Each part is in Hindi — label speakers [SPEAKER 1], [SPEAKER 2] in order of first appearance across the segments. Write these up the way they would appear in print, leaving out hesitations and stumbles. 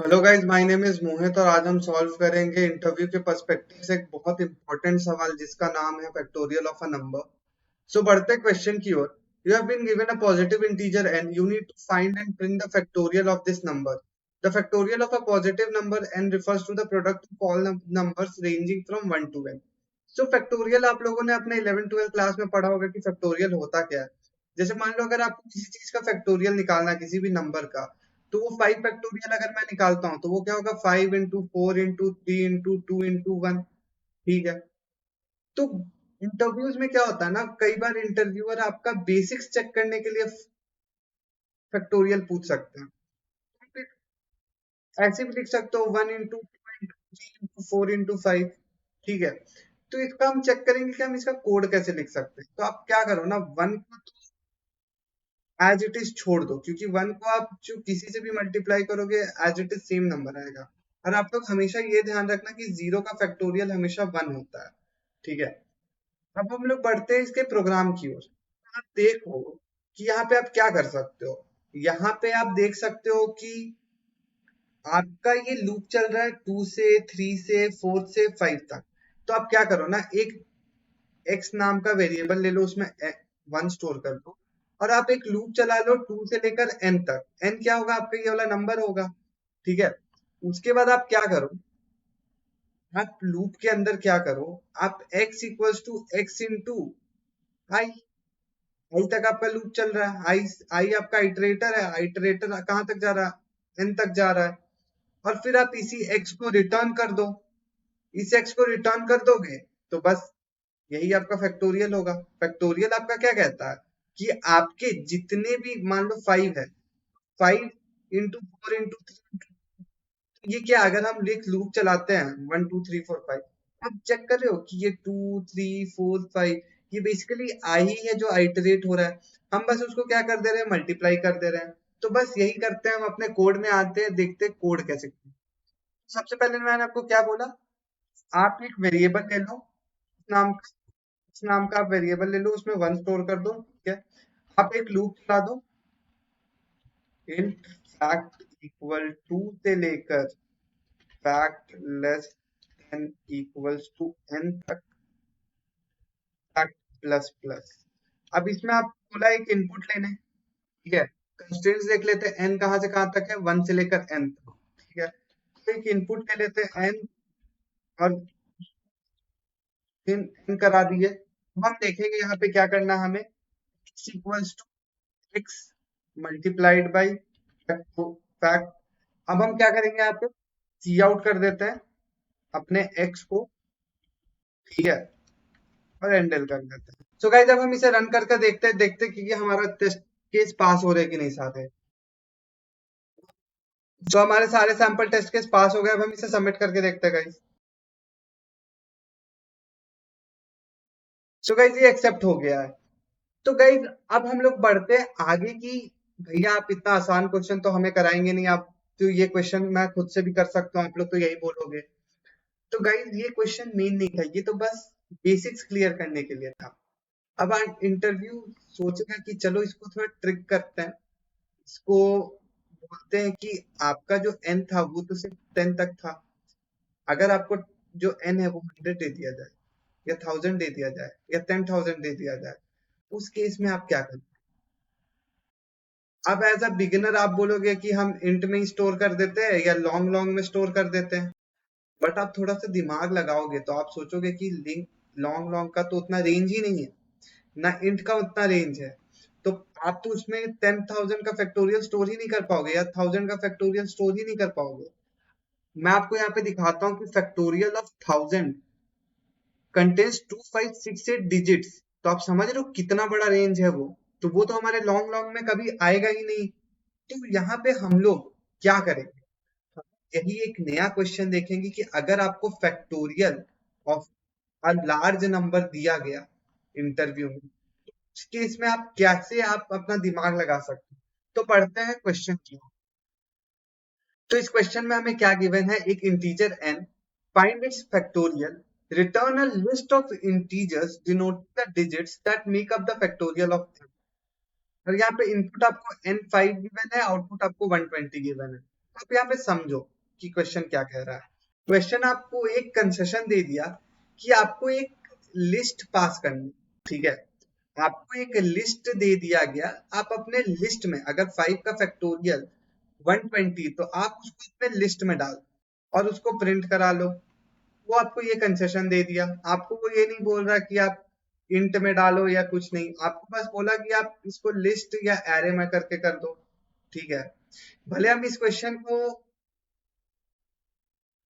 [SPEAKER 1] Hello guys, my name is Mohit और आज हम सॉल्व करेंगे इंटरव्यू के पर्सपेक्टिव से एक बहुत इंपॉर्टेंट सवाल जिसका नाम है factorial of a number. So बढ़ते क्वेश्चन की ओर। You have been given a positive integer and you need to find and print the factorial of this number. The factorial of a positive number n refers to the product of all numbers ranging from 1 to n। So factorial आप लोगों ने अपने 11th 12th क्लास में पढ़ा होगा कि फैक्टोरियल होता क्या है। जैसे मान लो अगर आपको किसी चीज का फैक्टोरियल निकालना है, किसी भी नंबर का, तो वो 5 फैक्टोरियल अगर मैं निकालता हूँ तो वो क्या होगा, 5 into 4 into 3 into 2 into 1। ठीक है। तो इंटरव्यूज में क्या होता है ना, कई बार इंटरव्यूअर आपका बेसिक्स चेक करने के लिए फैक्टोरियल पूछ सकते हैं। फिर ऐसे भी लिख सकते हो 1 into 2 into 3 into 4 into 5। ठीक है। तो इसका हम चेक करेंगे कि हम इसका कोड कैसे लिख सकते हैं। तो आप क्या करो ना, वन को एज इट इज छोड़ दो, क्योंकि वन को आप जो किसी से भी मल्टीप्लाई करोगे as it is same number आएगा। और आप लोग हमेशा ये ध्यान रखना कि जीरो का फैक्टोरियल हमेशा वन होता है। ठीक है। अब हम लोग बढ़ते हैं इसके प्रोग्राम की ओर। आप देखो कि यहाँ पे आप क्या कर सकते हो। यहाँ पे आप देख सकते हो कि आपका ये लूप चल रहा है 2 से 3 से 4 से 5 तक। तो आप क्या करो ना, एक एक्स नाम का वेरिएबल ले लो, उसमें वन स्टोर कर दो। और आप एक लूप चला लो 2 से लेकर एन तक। एन क्या होगा, आपका ये वाला नंबर होगा। ठीक है। उसके बाद आप क्या करो, आप लूप के अंदर क्या करो, आप x equals to x into i. I तक आपका लूप चल रहा है। आई आई आपका आइटरेटर है। आइटरेटर कहाँ तक जा रहा है, एन तक जा रहा है। और फिर आप इसी x को रिटर्न कर दो। इस x को रिटर्न कर दोगे तो बस यही आपका फैक्टोरियल होगा। फैक्टोरियल आपका क्या कहता है कि आपके जितने भी, मान लो 5 है, 5 into 4 into 3। ये क्या, अगर हम लिख लूप चलाते हैं 1 2 3 4 5, आप चेक कर रहे हो कि ये 2 3 4 5, ये बेसिकली आई है जो आइटरेट हो रहा है। हम बस उसको क्या कर दे रहे हैं, मल्टीप्लाई कर दे रहे हैं। तो बस यही करते हैं हम। अपने कोड में आते हैं, देखते हैं कोड कैसे। सबसे पहले मैंने आपको क्या बोला, आप एक वेरिएबल ले लो, नाम उस नाम का आप वेरिएबल ले लो, उसमें वन स्टोर कर दो। ठीक है। आप एक लूप चला दो, इंट फैक्ट इक्वल टू से लेकर fact less than equals to n तक, फैक्ट प्लस प्लस। अब इसमें आप बोला एक इनपुट लेने। ठीक है। कंस्ट्रेंट्स देख लेते हैं, एन कहाँ से कहाँ तक है, 1 से लेकर एन तक। ठीक है। तो एक इनपुट ले लेते हैं एन, और फिर एन करा दिए। अब हम देखेंगे यहाँ पे क्या करना है हमें, x equals to x multiplied by fact. अब हम क्या करेंगे, यहाँ पे सी आउट कर देते हैं अपने x को। ठीक है। और एंडल कर देते हैं। सो गाइस, जब हम इसे रन करके देखते हैं कि ये हमारा टेस्ट केस पास हो रहे कि नहीं सारे। जो हमारे सारे सैंपल टेस्ट केस पास हो गए, अब हम इसे सबमिट करके देखते हैं गाइस। सो गाइस, ये एक्सेप्ट हो गया है। तो गाइस, अब हम लोग बढ़ते हैं आगे की। भैया आप इतना आसान क्वेश्चन तो हमें कराएंगे नहीं आप, तो ये क्वेश्चन मैं खुद से भी कर सकता हूँ, आप लोग तो यही बोलोगे। तो गाइस, ये क्वेश्चन मेन नहीं था, ये तो बस बेसिक्स क्लियर करने के लिए था। अब इंटरव्यू सोचेगा कि चलो इसको थोड़ा ट्रिक करते हैं। इसको बोलते हैं कि आपका जो एन था वो तो सिर्फ 10 तक था। अगर आपको जो एन है वो 100 दे दिया जाए, या 1000 दे दिया जाए, या 10,000 दे दिया जाए, उस केस में आप क्या करें। अब एज अ बिगिनर आप बोलोगे कि हम इंट में ही स्टोर कर देते हैं या लॉन्ग लॉन्ग में स्टोर कर देते हैं। बट आप थोड़ा सा दिमाग लगाओगे तो आप सोचोगे कि लिंक लॉन्ग लॉन्ग का तो उतना रेंज ही नहीं है, ना इंट का उतना रेंज है। तो आप तो उसमें 10,000 का फैक्टोरियल स्टोर ही नहीं कर पाओगे, या 1000 का फैक्टोरियल स्टोर ही नहीं कर पाओगे। मैं आपको यहाँ पे दिखाता हूँ कि फैक्टोरियल ऑफ 1000 कंटेन्स 2568 डिजिट्स। तो आप समझ रहे हो कितना बड़ा रेंज है वो। तो वो तो हमारे लॉन्ग लॉन्ग में कभी आएगा ही नहीं। तो यहाँ पे हम लोग क्या करेंगे, यही एक नया क्वेश्चन देखेंगे कि अगर आपको factorial of a large number दिया गया इंटरव्यू में, उस केस में आप कैसे आप अपना दिमाग लगा सकते हैं। तो पढ़ते हैं क्वेश्चन की। तो इस क्वेश्चन में हमें क्या गिवन है, एक integer n, find its factorial, return a list of integers denoting the digits that make up the factorial of. और यहाँ पे इनपुट आपको n5 गिवन है, आउटपुट आपको 120 गिवन है। आप यहाँ पे समझो कि क्वेश्चन क्या कह रहा है। क्वेश्चन आपको एक कंसेशन दे दिया कि आपको एक लिस्ट पास करनी, ठीक है। आपको एक लिस्ट दे दिया गया, आप अपने लिस्ट में अगर 5 का फैक्टोरियल 120 तो आप उसको अपने लिस्ट में डाल और उसको प्रिंट करा लो। वो आपको ये कंसेशन दे दिया, आपको वो ये नहीं बोल रहा कि आप इंट में डालो या कुछ नहीं, आपको बस बोला कि आप इसको लिस्ट या एरे में करके कर दो, ठीक है। भले हम इस क्वेश्चन को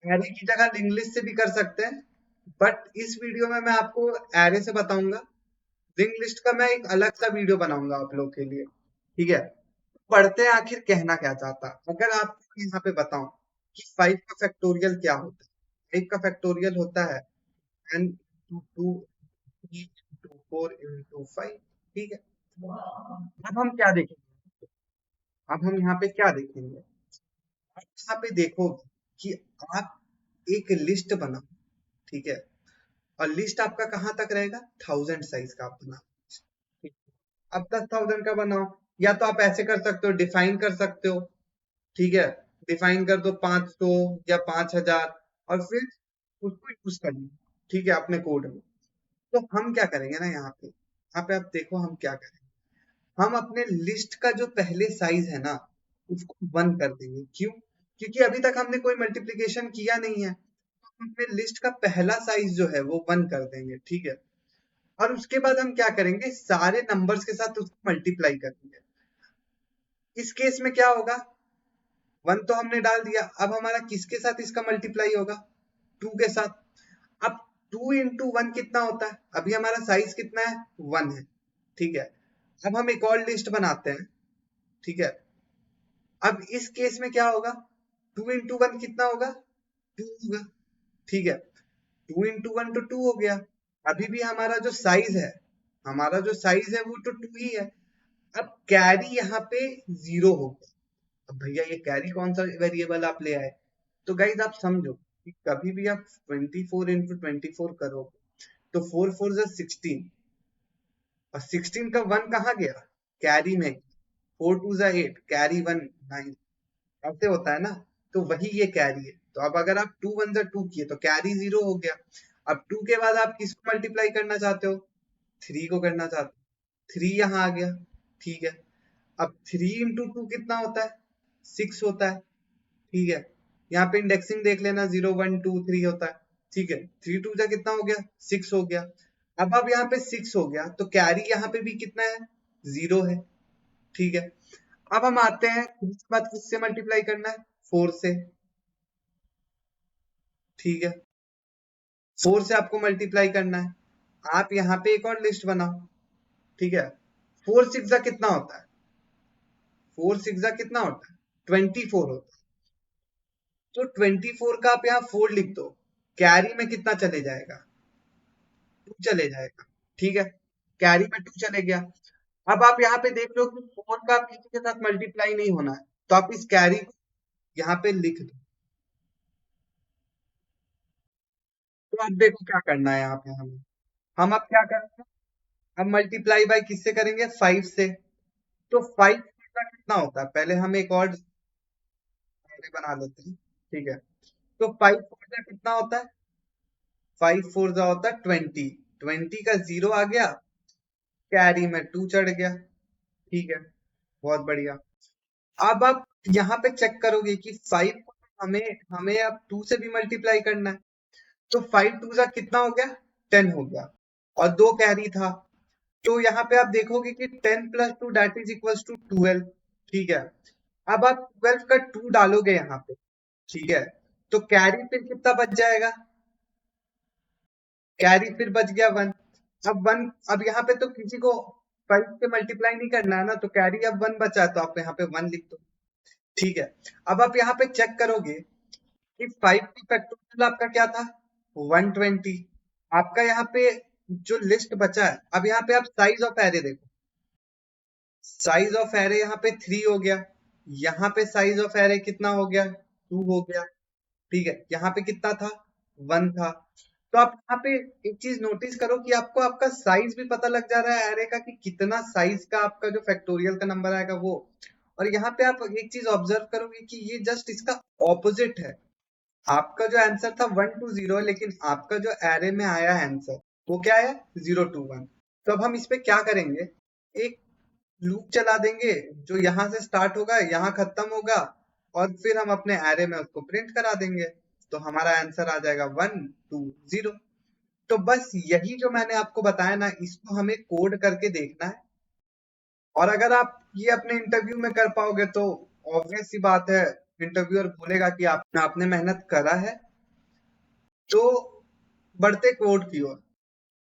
[SPEAKER 1] एरे की जगह लिंक लिस्ट से भी कर सकते हैं, बट इस वीडियो में मैं आपको एरे से बताऊंगा। लिंक लिस्ट का मैं एक अलग सा वीडियो बनाऊंगा आप लोग के लिए, ठीक है। पढ़ते हैं आखिर कहना क्या चाहता। अगर आपको यहाँ पे बताऊं कि 5 का फैक्टोरियल क्या होता है, 5 का फैक्टोरियल होता है n टू 2 टू 4 इंटू 5, ठीक है। अब हम क्या देखेंगे, अब हम यहाँ पे क्या देखेंगे, आप यहाँ पे देखोगे कि आप एक लिस्ट बनाओ, ठीक है। और लिस्ट आपका कहाँ तक रहेगा, 1000 साइज का आप बनाओ, ठीक है? अब 10,000 का बनाओ, या तो आप ऐसे कर सकते हो, डिफाइन कर सकते हो, ठीक है। डिफाइन कर दो 500 या 5000 और फिर उसको यूज करना, ठीक है, अपने कोड में। तो हम क्या करेंगे ना, यहाँ पे आप देखो हम क्या करेंगे। हम अपने लिस्ट का जो पहले साइज है ना उसको 1 कर देंगे। क्यों? क्योंकि अभी तक हमने कोई मल्टीप्लिकेशन किया नहीं है, तो हम अपने लिस्ट का पहला साइज जो है वो 1 कर देंगे, ठीक है। और उसके बाद हम क्या करेंगे, सारे नंबर्स के साथ उसको मल्टीप्लाई करेंगे। इस केस में क्या होगा, 1 तो हमने डाल दिया, अब हमारा किसके साथ इसका मल्टीप्लाई होगा, 2 के साथ। अब 2 इंटू 1 कितना होता है, अभी हमारा साइज कितना है, 1 है, ठीक है। अब हम एक और लिस्ट बनाते हैं, ठीक है। अब इस केस में क्या होगा, 2 इंटू 1 कितना होगा, 2 होगा, ठीक है। 2 इंटू 1 तो 2 हो गया। अभी भी हमारा जो साइज है, हमारा जो साइज है वो तो 2 ही है। अब कैरी यहाँ पे 0 हो गया। अब भैया ये कैरी कौन सा वेरिएबल आप ले आए। तो गाइज आप समझो कि कभी भी आप 24 इंटू 24 करोगे तो 4 4 जा 16, और 16 का 1 कहाँ गया, कैरी में। 4 2 जा 8, कैरी 1 9, ऐसे होता है ना। तो वही ये कैरी है। तो अब अगर आप 2 1 जा 2 किए तो कैरी 0 हो गया। अब 2 के बाद आप किसको मल्टीप्लाई करना चाहते हो, 3 को करना चाहते हो, 3 यहाँ आ गया, ठीक है। अब 3 इंटू 2 कितना होता है, 6 होता है, ठीक है। यहाँ पे इंडेक्सिंग देख लेना, 0 1 2 3 होता है, ठीक है। 3 2 जा कितना हो गया, 6 हो गया। अब यहाँ पे 6 हो गया तो कैरी यहाँ पे भी कितना है, 0 है, ठीक है। अब हम आते हैं इसके बाद किससे मल्टीप्लाई करना है, 4 से, ठीक है। 4 से आपको मल्टीप्लाई करना है। आप यहाँ पे एक और लिस्ट बनाओ, ठीक है। 4 6 जा कितना होता है, 4 6 जा कितना होता है, 24 होता है। तो 24 का आप यहाँ 4 लिख दो, कैरी में कितना चले जाएगा, 2 चले जाएगा, ठीक है। कैरी में 2 चले गया। अब आप यहाँ पे देख लो कि 4 का आप किसी के साथ मल्टीप्लाई नहीं होना है, तो आप इस कैरी को यहाँ पे लिख दो। तो अब देखो क्या करना है यहाँ पे हमें, हम अब क्या करेंगे, अब मल्टीप्लाई बाय किससे करेंगे, 5 से। तो 5 का कितना होता है, पहले हम एक और array बना लेते हैं, ठीक है। तो 5 का कितना होता है, 5 4 का होता है 20, 20 का 0 आ गया, कैरी में 2 चढ़ गया, ठीक है। बहुत बढ़िया। अब आप यहाँ पे चेक करोगे कि 5 को हमें हमें अब 2 से भी मल्टीप्लाई करना है। तो 5 2 जा कितना हो गया, 10 हो गया, और 2 कैरी था। तो यहाँ पे आप देखोगे कि 10 plus 2 that is equals to 12, ठीक है। अब आप 12 का 2 डालोगे यहाँ पे, ठीक है। तो कैरी फिर कितना बच जाएगा, कैरी फिर बच गया 1। अब 1, अब यहाँ पे तो किसी को 5 से मल्टीप्लाई नहीं करना है ना, तो कैरी अब 1 बचा है, तो आप यहाँ पे 1 लिख दो, ठीक है। अब आप यहाँ पे चेक करोगे कि 5 का फैक्टोरियल आपका क्या था, 120। आपका यहाँ पे जो लिस्ट बचा है, अब यहाँ पे आप साइज ऑफ एरे देखो, साइज ऑफ एरे यहाँ पे 3 हो गया, यहाँ पे साइज ऑफ एरे कितना हो गया, 2 हो गया, ठीक है। यहाँ पे कितना था, 1 था। तो आप यहाँ पे एक चीज नोटिस करो कि आपको आपका साइज भी पता लग जा रहा है एरे का, कि कितना साइज का आपका जो फैक्टोरियल का नंबर आएगा वो। और यहाँ पे आप एक चीज ऑब्जर्व करोगे कि ये जस्ट इसका ऑपोजिट है। आपका जो आंसर था 1 to 0, लेकिन आपका जो एरे में आया आंसर वो क्या है 0 to 1। तो अब हम इस पे क्या करेंगे, एक लूप चला देंगे जो यहाँ से स्टार्ट होगा, यहाँ खत्म होगा, और फिर हम अपने एरे में उसको प्रिंट करा देंगे। तो हमारा आंसर आ जाएगा 1 to 0। तो बस यही जो मैंने आपको बताया ना, इसको हमें कोड करके देखना है। और अगर आप ये अपने इंटरव्यू में कर पाओगे तो ऑब्वियस सी बात है, इंटरव्यूअर बोलेगा कि आपने मेहनत करा है। तो बढ़ते कोड की ओर।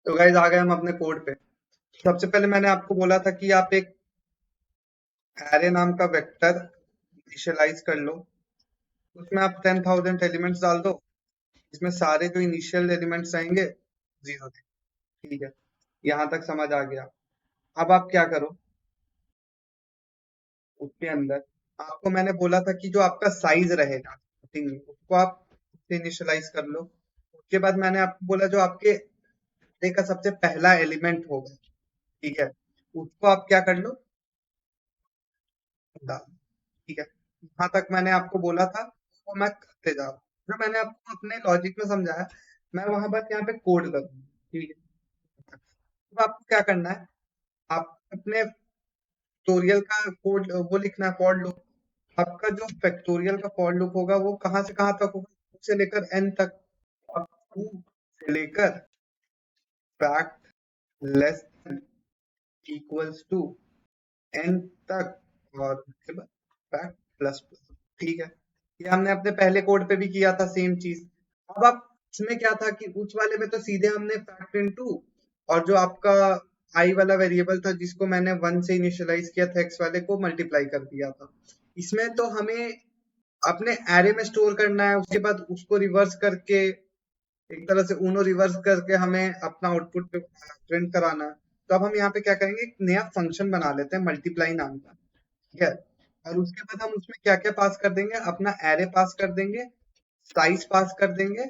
[SPEAKER 1] तो गाइज आ गए हम अपने कोड पे। सबसे पहले मैंने आपको बोला था कि आप एक एरे नाम का वेक्टर इनिशियलाइज कर लो। उसमें आप 10,000 एलिमेंट्स डाल दो। इसमें सारे जो इनिशियल एलिमेंट्स रहेंगे 0 थे। ठीक है, यहाँ तक समझ आ गया। अब आप क्या करो, उसके अंदर आपको मैंने बोला था कि जो आपका साइज रहेगा स्टार्टिंग में, उसको आप इनिशियलाइज कर लो। उसके बाद मैंने आपको बोला जो आपके array का सबसे पहला एलिमेंट होगा, ठीक है, उसको आप क्या कर लो, डाल। ठीक है, यहाँ तक मैंने आपको बोला था, वो मैं करते जा रहा हूँ। जो मैंने आपको अपने लॉजिक में समझाया, मैं वहां बस यहाँ पे कोड करूंगा। ठीक है, तो आपको क्या करना है, आप अपने फैक्टोरियल का कोड वो लिखना है, फॉर लूप। आपका जो फैक्टोरियल का फॉर लूप होगा वो कहाँ से कहाँ तक होगा, 2 से लेकर n तक। अब 2 से लेकर fact less equals to n तक, और उसके बाद फैक्ट प्लस प्लस। ठीक है, ये हमने अपने पहले कोड पे भी किया था सेम चीज। अब आप इसमें क्या था कि उस वाले में तो सीधे हमने फैक्ट इनटू, और जो आपका आई वाला वेरिएबल था जिसको मैंने 1 से इनिशियलाइज किया था x वाले को, मल्टीप्लाई कर दिया था। इसमें तो हमें अपने एरे में स्टोर करना है, उसके बाद उसको रिवर्स करके, एक तरह से उनो रिवर्स करके हमें अपना आउटपुट पे प्रिंट कराना है। तो अब हम यहाँ पे क्या करेंगे, एक नया फंक्शन बना लेते हैं मल्टीप्लाई नाम का। ठीक है, और उसके बाद हम उसमें क्या क्या पास कर देंगे, अपना एरे पास कर देंगे, साइज पास कर देंगे,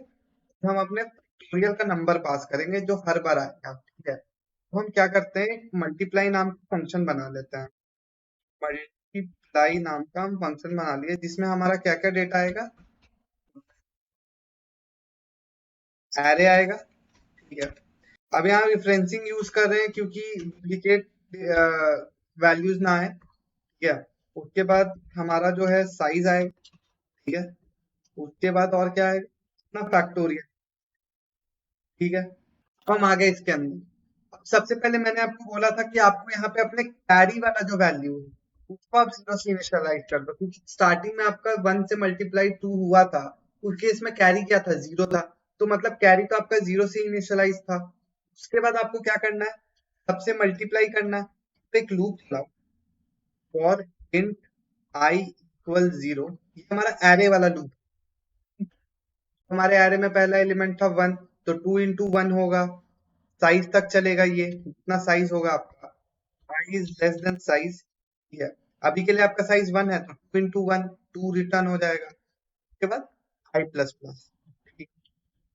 [SPEAKER 1] हम अपने फैक्टोरियल का नंबर पास करेंगे जो हर बार आएगा। ठीक है, तो हम क्या करते हैं, मल्टीप्लाई नाम का फंक्शन बना लेते हैं। मल्टीप्लाई नाम का हम फंक्शन बना लिए जिसमें हमारा क्या क्या डेटा आएगा, एरे आएगा। ठीक है, अब यहाँ रेफरेंसिंग यूज कर रहे हैं क्योंकि डुप्लीकेट वैल्यूज ना आए। ठीक है, उसके बाद हमारा जो है साइज आएगा। ठीक है, उसके बाद और क्या आएगा, अपना फैक्टोरियल। ठीक है, तो हम आ गए इसके अंदर। अब सबसे पहले मैंने आपको बोला था कि आपको यहाँ पे अपने कैरी वाला जो वैल्यू है उसको आप 0 से इनिशियलाइज कर दो, क्योंकि स्टार्टिंग में आपका 1 से मल्टीप्लाई 2 हुआ था, उस केस में कैरी क्या था, 0 था। तो मतलब कैरी तो आपका 0 से इनिशियलाइज था। उसके बाद आपको क्या करना है, सबसे मल्टीप्लाई करना है। तो एक लूप चलाओ, फॉर इंट आई इक्वल 0। ये हमारा एरे वाला लूप। हमारे एरे में पहला एलिमेंट था 1, तो 2 इंटू 1 होगा, साइज तक चलेगा, ये इतना साइज होगा आपका। I is less than size. ठीक है, अभी के लिए आपका साइज 1 है तो 2 इंटू 1, 2 रिटर्न हो जाएगा। उसके बाद आई प्लस प्लस।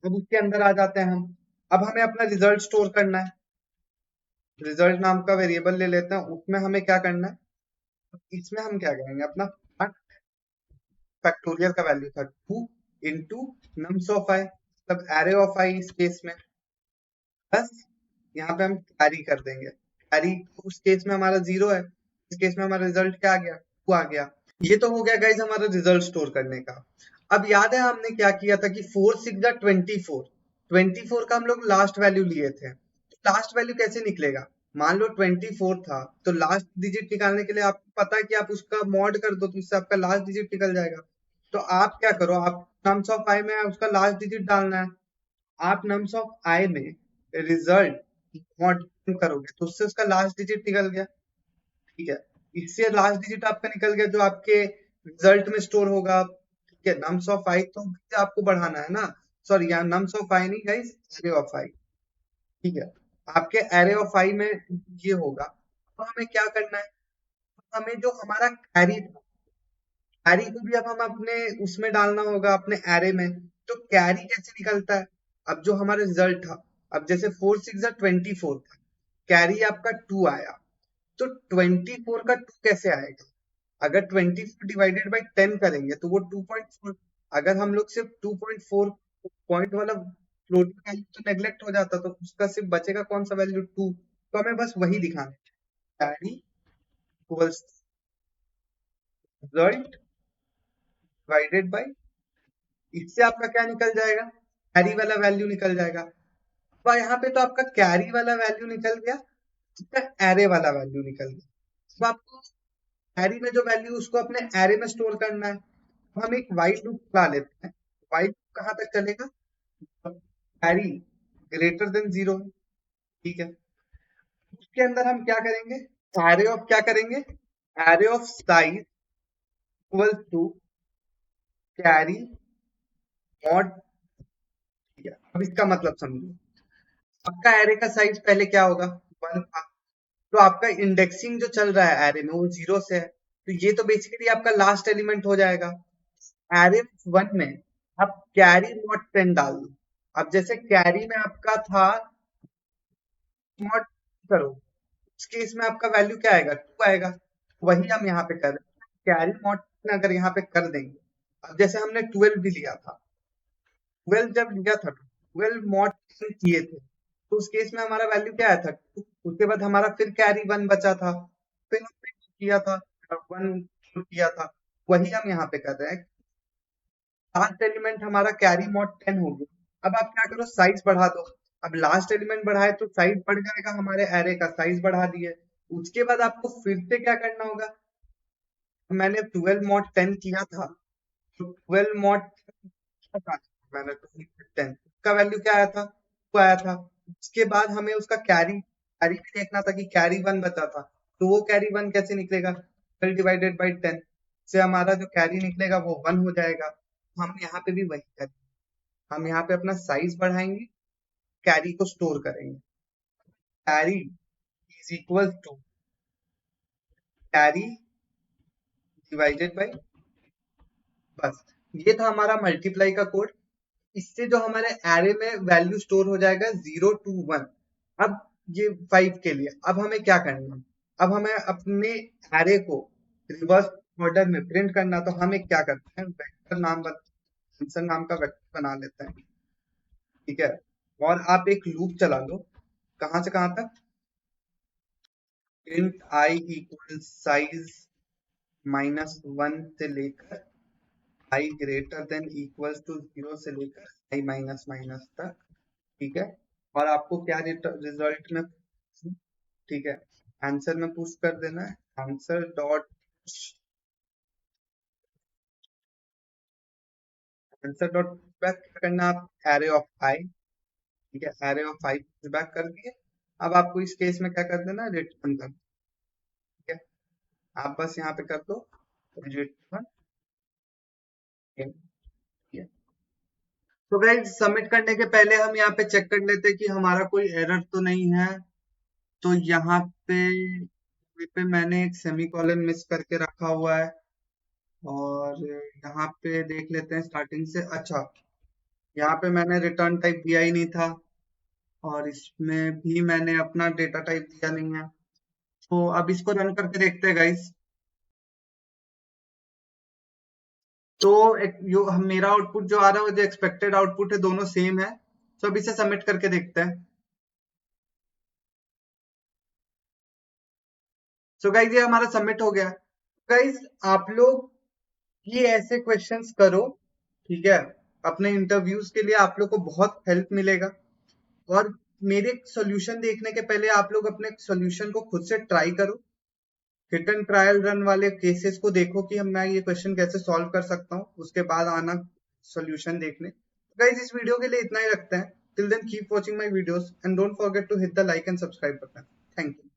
[SPEAKER 1] अब उसके अंदर आ जाते हैं हम। अब हमें अपना रिजल्ट स्टोर करना है। रिजल्ट नाम का वेरिएबल ले लेते हैं, उसमें हमें क्या करना है, इसमें हम क्या करेंगे, अपना फैक्टोरियल का वैल्यू था 2 इंटू नम्स ऑफ आई, मतलब एरे ऑफ आई इस केस में, प्लस यहाँ पे हम कैरी कर देंगे। कैरी उस केस में हमारा 0 है, इस केस में हमारा रिजल्ट क्या आ गया, 2 आ गया। ये तो हो गया गाइज हमारा रिजल्ट स्टोर करने का। अब याद है हमने क्या किया था कि 4 6 24, 24 का हम लोग लास्ट वैल्यू लिए थे। लास्ट वैल्यू कैसे निकलेगा, मान लो 24 था, तो लास्ट डिजिट निकालने के लिए आपको पता है कि आप उसका मॉड कर दो तो उससे आपका लास्ट डिजिट निकल जाएगा। तो आप क्या करो, आप नम्स ऑफ आई में उसका लास्ट डिजिट डालना है। आप नम्स ऑफ आई में रिजल्ट मॉड करोगे तो उससे उसका लास्ट डिजिट निकल गया। ठीक है, इससे लास्ट डिजिट आपका निकल गया जो आपके रिजल्ट में स्टोर होगा। ठीक है, नम्स ऑफ आई तो आपको बढ़ाना है ना, सॉरी यहाँ नम्स ऑफ आई नहीं गाइस, एरे ऑफ आई। ठीक है, आपके एरे ऑफ आई में ये होगा। तो हमें क्या करना है, हमें जो हमारा कैरी था, कैरी को भी अब हम अपने उसमें डालना होगा अपने एरे में। तो कैरी कैसे निकलता है, अब जो हमारा रिजल्ट था, अब जैसे 4 6 24 था, कैरी आपका 2 आया, तो 24 का 2 कैसे आएगा, अगर 24 डिवाइडेड बाई 10 करेंगे तो वो 2.4, अगर हम लोग सिर्फ 2.4 पॉइंट वाला फ्लोटिंग वैल्यू तो नेग्लेक्ट हो जाता, तो उसका सिर्फ बचेगा कौन सा वैल्यू, 2। तो हमें बस वही दिखाना है, carry equals result divided by, इससे आपका क्या निकल जाएगा, कैरी वाला वैल्यू निकल जाएगा। तो यहाँ पे तो आपका कैरी वाला वैल्यू निकल गया, इसका एरे वाला वैल्यू निकल गया। तो आपको कैरी में जो वैल्यू उसको अपने एरे में स्टोर करना है। तो हम एक वाइल लूप चला लेते हैं। वाइल कहाँ तक चलेगा, कैरी ग्रेटर देन 0, ठीक है। उसके अंदर हम क्या करेंगे, एरे ऑफ क्या करेंगे, array of size equal to carry mod, ठीक है। अब इसका मतलब समझो, आपका एरे का साइज पहले क्या होगा, 1 था, तो आपका इंडेक्सिंग जो चल रहा है एरे में वो 0 से है, तो ये तो बेसिकली आपका लास्ट एलिमेंट हो जाएगा। एरे 1 में आप कैरी मॉड 10 डाल दो। अब जैसे कैरी में आपका था मॉड करो, उस केस में आपका वैल्यू क्या आएगा, 2 आएगा। वही हम यहाँ पे कर रहे हैं, कैरी मॉड अगर यहाँ पे कर देंगे, अब जैसे हमने 12 भी लिया था, 12 जब लिया था, 12 मॉड किए थे, तो उस केस में हमारा वैल्यू क्या आया था, 2। उसके बाद हमारा फिर कैरी 1 बचा था, फिर हमने किया था 1 किया था, वही हम यहाँ पे कर रहे हैं। लास्ट एलिमेंट हमारा कैरी मॉड 10 हो गया। अब आप क्या करो, साइज बढ़ा दो। अब लास्ट एलिमेंट बढ़ाए तो साइज बढ़ जाएगा, हमारे एरे का साइज बढ़ा दिए। उसके बाद आपको फिर से क्या करना होगा, मैंने 12 मॉड 10 किया था, तो 12 मॉड मैंने 10 का वैल्यू क्या आया था, 2 आया था। उसके बाद हमें उसका कैरी कैरी भी देखना था कि कैरी 1 बचा था, तो वो कैरी 1 कैसे निकलेगा, 12 डिवाइडेड बाई 10 से हमारा जो कैरी निकलेगा वो 1 हो जाएगा। हम यहाँ पे भी वही करेंगे, हम यहाँ पे अपना साइज बढ़ाएंगे, कैरी को स्टोर करेंगे। Carry is equal to carry divided by, बस ये था हमारा मल्टीप्लाई का कोड। इससे जो हमारे एरे में वैल्यू स्टोर हो जाएगा 0 to 1। अब ये 5 के लिए अब हमें क्या करना है, अब हमें अपने एरे को रिवर्स ऑर्डर में प्रिंट करना, तो हम एक क्या करते हैं, वेक्टर नाम आंसर नाम का वेक्टर बना लेते हैं, ठीक है। और आप एक लूप चला लो, कहां से कहां तक, प्रिंट आई इक्वल साइज -1 से लेकर आई ग्रेटर देन इक्वल टू 0 से लेकर आई माइनस माइनस तक, ठीक है। और आपको क्या रिजल्ट में, ठीक है, आंसर में पुश कर देना है, answer dot answer dot back करना, आप एरे ऑफ आई, ठीक है, एरे ऑफ आई बैक कर दिए। अब आपको इस केस में क्या कर देना, रिटर्न कर, ठीक है। आप बस यहाँ पे कर दो रिटर्न, तो गाइस सबमिट करने के पहले हम यहाँ पे चेक कर लेते हैं कि हमारा कोई एरर तो नहीं है। तो यहाँ पे मैंने एक सेमीकोलन मिस करके रखा हुआ है, और यहाँ पे देख लेते हैं स्टार्टिंग से। अच्छा, यहाँ पे मैंने रिटर्न टाइप दिया ही नहीं था, और इसमें भी मैंने अपना डेटा टाइप दिया नहीं है। तो अब इसको रन करके देखते हैं गाइस। तो मेरा आउटपुट जो आ रहा है वो जो एक्सपेक्टेड आउटपुट है दोनों सेम है। तो अब इसे सबमिट करके देखते हैं। सो गाइस ये हमारा सबमिट हो गया। गाइस आप लोग ये ऐसे क्वेश्चंस करो, ठीक है। अपने इंटरव्यूज के लिए आप लोग को बहुत हेल्प मिलेगा। और मेरे सॉल्यूशन देखने के पहले आप लोग अपने सॉल्यूशन को खुद से ट्राई करो, हिट एंड ट्रायल रन वाले केसेस को देखो कि हम मैं ये क्वेश्चन कैसे सॉल्व कर सकता हूँ, उसके बाद आना सॉल्यूशन देखने। गाइस इस वीडियो के लिए इतना ही रखते हैं। Till then keep watching my videos and don't forget to hit the like and subscribe button. Thank you.